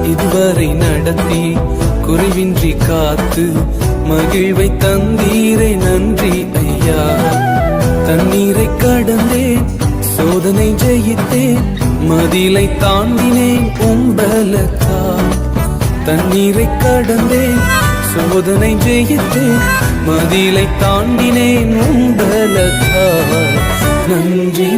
இதுவரை நடத்தி குறைவின்றி காத்து மகிழ்வை தந்தீரை நன்றி ஐயா. தண்ணீரை கடந்தேன், சோதனை ஜெயித்தேன், மதிலை தாண்டினேன் உம்பலத்தால். தண்ணீரை கடந்தேன், சோதனை ஜெயித்தேன், மதிலை தாண்டினேன் உம்பலத்தால். நன்றி